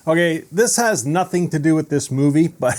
Okay, this has nothing to do with this movie, but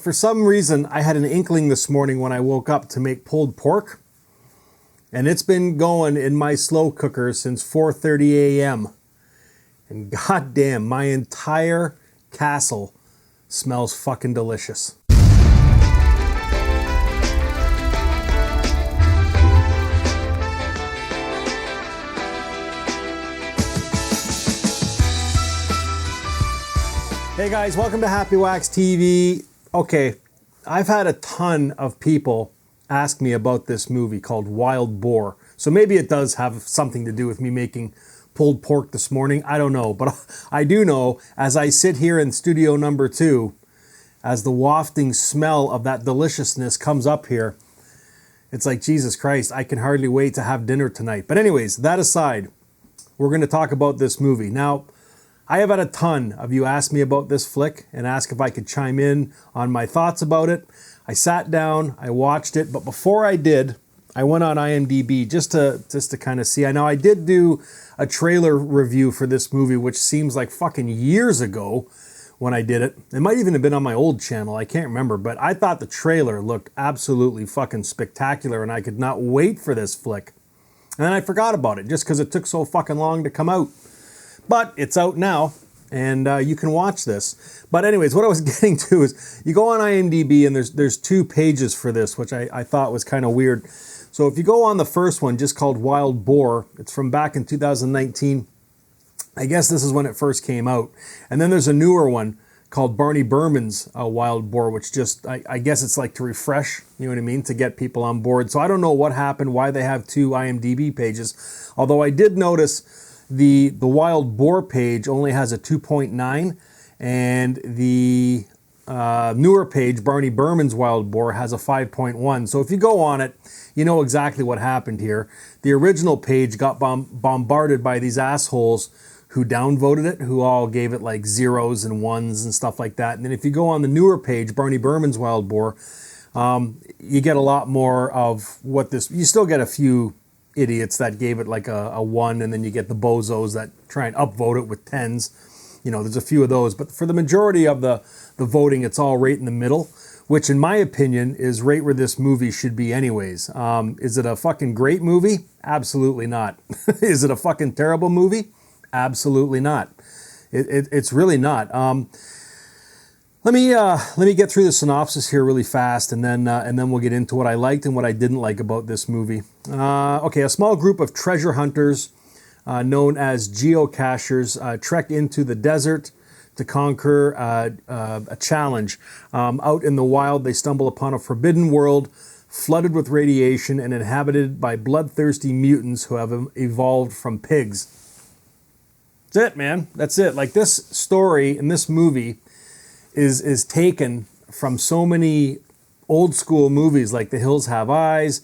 for some reason I had an inkling this morning when I woke up to make pulled pork, and it's been going in my slow cooker since 4:30 a.m. And goddamn, my entire castle smells fucking delicious. Hey guys, welcome to Happywax TV. Okay, I've had a ton of people ask me about this movie called Wild Boar. So maybe it does have something to do with me making pulled pork this morning. I don't know, but I do know as I sit here in studio number 2, as the wafting smell of that deliciousness comes up here, it's like, Jesus Christ, I can hardly wait to have dinner tonight. But anyways, that aside, we're going to talk about this movie. Now, I have had a ton of you ask me about this flick and ask if I could chime in on my thoughts about it. I sat down, I watched it, but before I did, I went on IMDb just to kind of see. I know I did do a trailer review for this movie, which seems like fucking years ago when I did it. It might even have been on my old channel, I can't remember, but I thought the trailer looked absolutely fucking spectacular and I could not wait for this flick. And then I forgot about it just because it took so fucking long to come out. But it's out now, and you can watch this. But anyways, what I was getting to is you go on IMDb, and there's 2 pages for this, which I thought was kind of weird. So if you go on the first one, just called Wild Boar, it's from back in 2019. I guess this is when it first came out. And then there's a newer one called Barney Burman's Wild Boar, which just, I guess it's like to refresh, you know what I mean, to get people on board. So I don't know what happened, why they have 2 IMDb pages. Although I did notice the Wild Boar page only has a 2.9, and the newer page, Barney Burman's Wild Boar, has a 5.1. So if you go on it, you know exactly what happened here. The original page got bombarded by these assholes who downvoted it, who all gave it like 0s and 1s and stuff like that. And then if you go on the newer page, Barney Burman's Wild Boar, you get a lot more of what this, you still get a few idiots that gave it like a 1, and then you get the bozos that try and upvote it with 10s. You know, there's a few of those, but for the majority of the voting, it's all right in the middle, which in my opinion is right where this movie should be anyways. Is it a fucking great movie? Absolutely not. Is it a fucking terrible movie? Absolutely not. It's really not. Let me get through the synopsis here really fast, and then we'll get into what I liked and what I didn't like about this movie. Okay, a small group of treasure hunters known as geocachers trek into the desert to conquer a challenge. Out in the wild, they stumble upon a forbidden world flooded with radiation and inhabited by bloodthirsty mutants who have evolved from pigs. That's it, man. That's it. Like, this story in this movie is taken from so many old school movies like The Hills Have Eyes,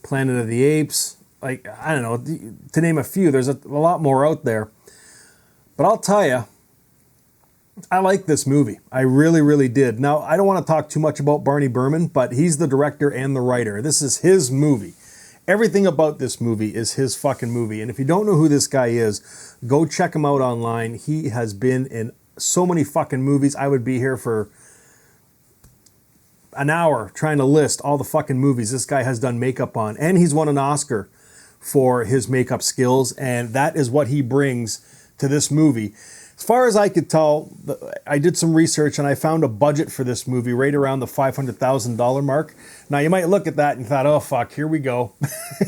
Planet of the Apes, like, I don't know, to name a few. There's a lot more out there. But I'll tell you, I like this movie. I really, really did. Now, I don't want to talk too much about Barney Burman, but he's the director and the writer. This is his movie. Everything about this movie is his fucking movie. And if you don't know who this guy is, go check him out online. He has been in so many fucking movies. I would be here for an hour trying to list all the fucking movies this guy has done makeup on. And he's won an Oscar for his makeup skills. And that is what he brings to this movie. As far as I could tell, I did some research and I found a budget for this movie right around the $500,000 mark. Now, you might look at that and thought, oh, fuck, here we go.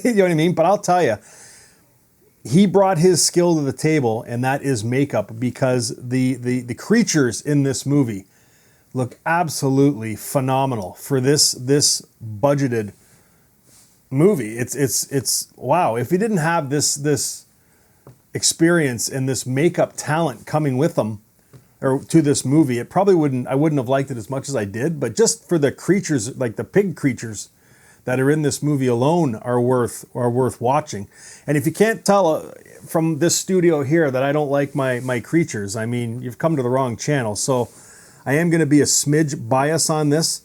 You know what I mean? But I'll tell you, he brought his skill to the table, and that is makeup, because the creatures in this movie look absolutely phenomenal for this budgeted movie. It's wow. If he didn't have this experience and this makeup talent coming with them or to this movie, I wouldn't have liked it as much as I did. But just for the creatures, like the pig creatures that are in this movie alone, are worth watching. And if you can't tell from this studio here that I don't like my creatures, I mean, you've come to the wrong channel. So I am going to be a smidge biased on this.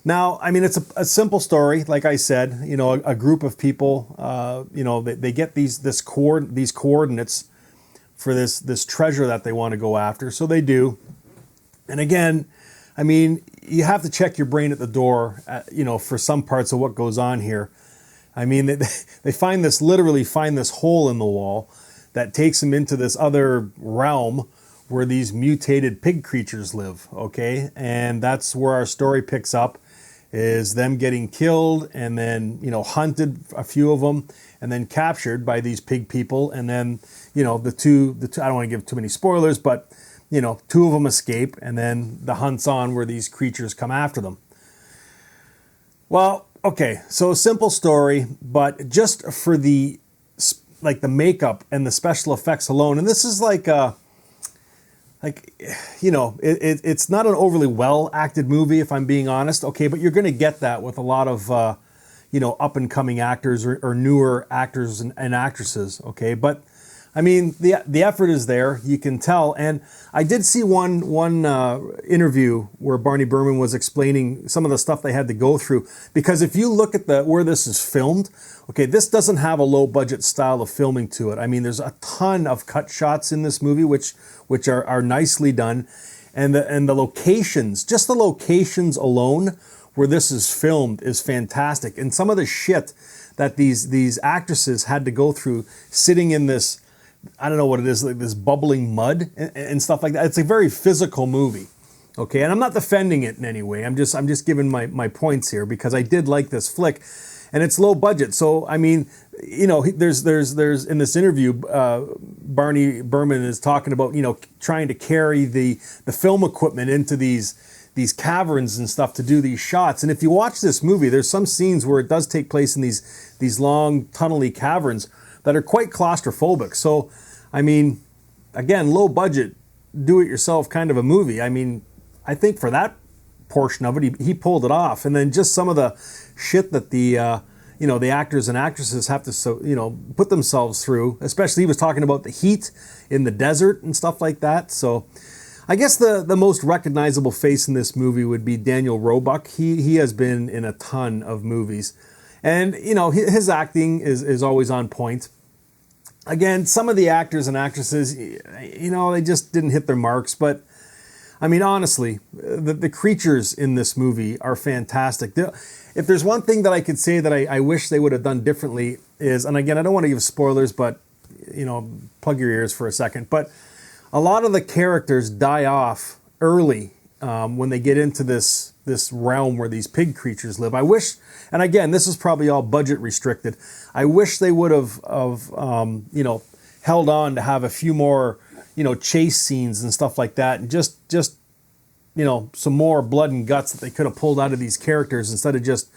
Now, I mean, it's a simple story. Like I said, you know, a group of people, you know, they get these coordinates for this treasure that they want to go after. So they do. And again, I mean, you have to check your brain at the door, for some parts of what goes on here. I mean, they literally find this hole in the wall that takes them into this other realm where these mutated pig creatures live, okay? And that's where our story picks up, is them getting killed and then, hunted, a few of them, and then captured by these pig people. And then, the two, I don't want to give too many spoilers, but, two of them escape, and then the hunt's on where these creatures come after them. Well, okay, so a simple story, but just for the makeup and the special effects alone, and this is it's not an overly well acted movie, if I'm being honest, okay, but you're going to get that with a lot of, up and coming actors or newer actors and actresses, okay, but I mean, the effort is there, you can tell. And I did see one interview where Barney Burman was explaining some of the stuff they had to go through. Because if you look at where this is filmed, okay, this doesn't have a low budget style of filming to it. I mean, there's a ton of cut shots in this movie, which are nicely done. And the locations, just the locations alone where this is filmed is fantastic. And some of the shit that these actresses had to go through sitting in this, I don't know what it is, like this bubbling mud and stuff like that. It's a very physical movie, okay? And I'm not defending it in any way. I'm just giving my points here because I did like this flick, and it's low budget. So I mean, there's in this interview, Barney Burman is talking about trying to carry the film equipment into these caverns and stuff to do these shots. And if you watch this movie, there's some scenes where it does take place in these long tunnely caverns that are quite claustrophobic. So, I mean, again, low budget, do-it-yourself kind of a movie. I mean, I think for that portion of it, he pulled it off. And then just some of the shit that the actors and actresses have to, put themselves through, especially he was talking about the heat in the desert and stuff like that. So I guess the most recognizable face in this movie would be Daniel Roebuck. He has been in a ton of movies. And, his acting is always on point. Again, some of the actors and actresses, they just didn't hit their marks. But, I mean, honestly, the creatures in this movie are fantastic. If there's one thing that I could say that I wish they would have done differently is, and again, I don't want to give spoilers, but, plug your ears for a second. But a lot of the characters die off early when they get into this realm where these pig creatures live. I wish, and again, this is probably all budget restricted, I wish they would have held on to have a few more, chase scenes and stuff like that, and just some more blood and guts that they could have pulled out of these characters instead of just,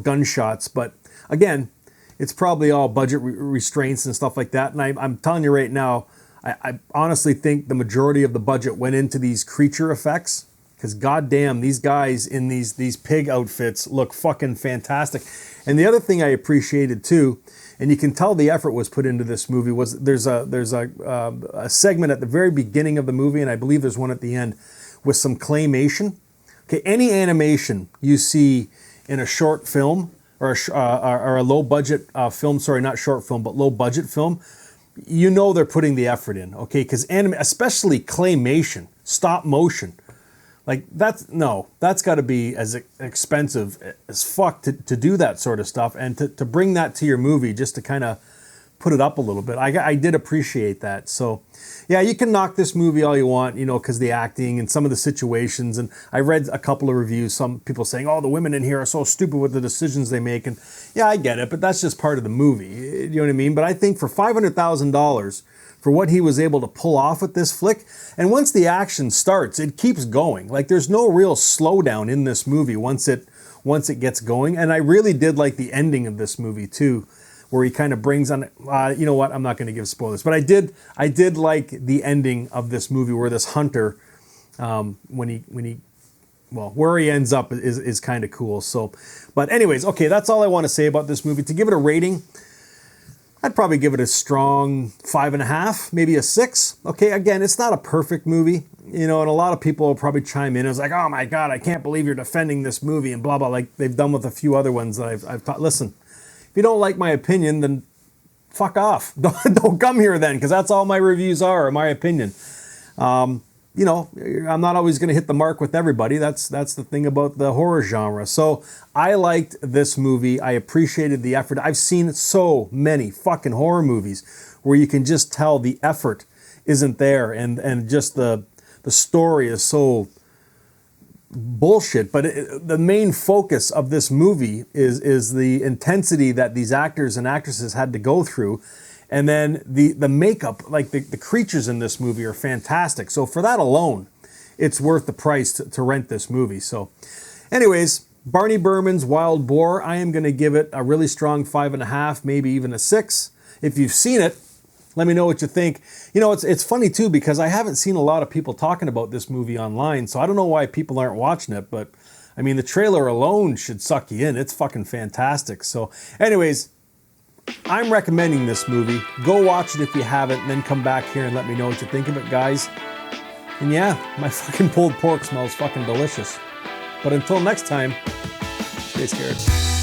gunshots. But again, it's probably all budget restraints and stuff like that. And I'm telling you right now, I honestly think the majority of the budget went into these creature effects. Because goddamn, these guys in these pig outfits look fucking fantastic. And the other thing I appreciated too, and you can tell the effort was put into this movie, was there's a segment at the very beginning of the movie, and I believe there's one at the end, with some claymation. Okay, any animation you see in a short film or a low budget film, sorry, not short film, but low budget film, they're putting the effort in. Okay, because especially claymation, stop motion. Like, that's got to be as expensive as fuck to do that sort of stuff. And to bring that to your movie just to kind of put it up a little bit. I did appreciate that. So, yeah, you can knock this movie all you want, because the acting and some of the situations. And I read a couple of reviews, some people saying, oh, the women in here are so stupid with the decisions they make. And yeah, I get it, but that's just part of the movie. You know what I mean? But I think for $500,000, for what he was able to pull off with this flick. And once the action starts, it keeps going. Like, there's no real slowdown in this movie once it gets going. And I really did like the ending of this movie too, where he kind of brings on, you know what, I'm not going to give spoilers, but I did like the ending of this movie where this hunter, where he ends up is kind of cool. So, but anyways, okay, that's all I want to say about this movie. To give it a rating, I'd probably give it a strong 5.5, maybe a 6. Okay, again, it's not a perfect movie, and a lot of people will probably chime in. It's like, oh my God, I can't believe you're defending this movie and blah, blah, like they've done with a few other ones that I've taught. Listen, if you don't like my opinion, then fuck off. Don't come here then, because that's all my reviews are, in my opinion. You know, I'm not always going to hit the mark with everybody. That's the thing about the horror genre. So I liked this movie. I appreciated the effort. I've seen so many fucking horror movies where you can just tell the effort isn't there, and just the story is so bullshit. But the main focus of this movie is the intensity that these actors and actresses had to go through. And then the makeup, like the creatures in this movie are fantastic. So for that alone, it's worth the price to rent this movie. So anyways, Barney Burman's Wild Boar, I am going to give it a really strong 5.5, maybe even a 6. If you've seen it, let me know what you think. You know, it's funny too, because I haven't seen a lot of people talking about this movie online. So I don't know why people aren't watching it. But I mean, the trailer alone should suck you in. It's fucking fantastic. So anyways, I'm recommending this movie. Go watch it if you haven't, and then come back here and let me know what you think of it, guys. And yeah, my fucking pulled pork smells fucking delicious. But until next time, stay scared.